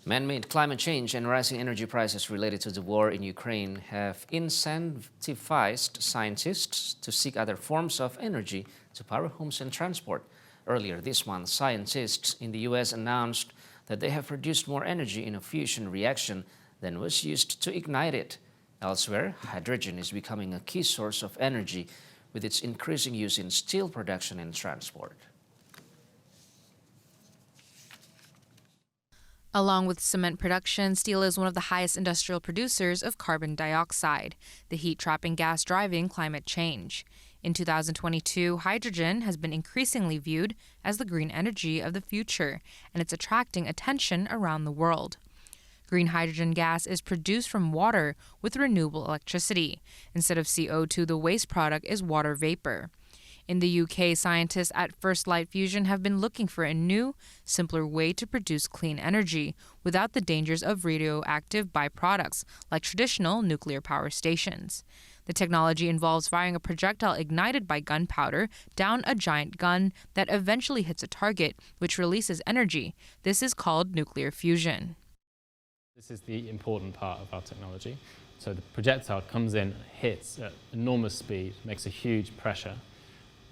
Man-made climate change and rising energy prices related to the war in Ukraine have incentivized scientists to seek other forms of energy to power homes and transport. Earlier this month, scientists in the U.S. announced that they have produced more energy in a fusion reaction than was used to ignite it. Elsewhere, hydrogen is becoming a key source of energy with its increasing use in steel production and transport. Along with cement production, steel is one of the highest industrial producers of carbon dioxide, the heat-trapping gas driving climate change. In 2022, hydrogen has been increasingly viewed as the green energy of the future, and it's attracting attention around the world. Green hydrogen gas is produced from water with renewable electricity. Instead of CO2, the waste product is water vapor. In the UK, scientists at First Light Fusion have been looking for a new, simpler way to produce clean energy without the dangers of radioactive byproducts like traditional nuclear power stations. The technology involves firing a projectile ignited by gunpowder down a giant gun that eventually hits a target, which releases energy. This is called nuclear fusion. This is the important part of our technology. So the projectile comes in, hits at enormous speed, makes a huge pressure.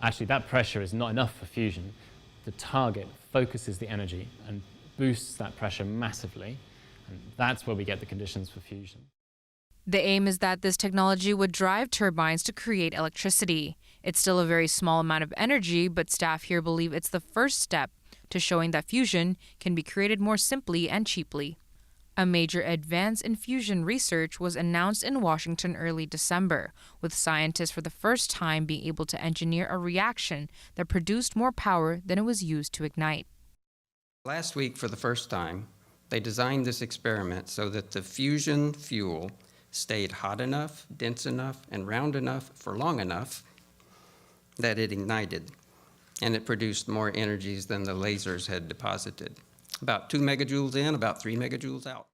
Actually, that pressure is not enough for fusion. The target focuses the energy and boosts that pressure massively, and that's where we get the conditions for fusion. The aim is that this technology would drive turbines to create electricity. It's still a very small amount of energy, but staff here believe it's the first step to showing that fusion can be created more simply and cheaply. A major advance in fusion research was announced in Washington early December, with scientists for the first time being able to engineer a reaction that produced more power than it was used to ignite. Last week, for the first time, they designed this experiment so that the fusion fuel stayed hot enough, dense enough, and round enough for long enough that it ignited, and it produced more energies than the lasers had deposited. About 2 megajoules in, about 3 megajoules out.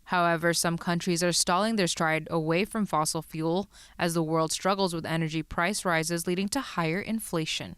However, some countries are stalling their stride away from fossil fuel as the world struggles with energy price rises leading to higher inflation.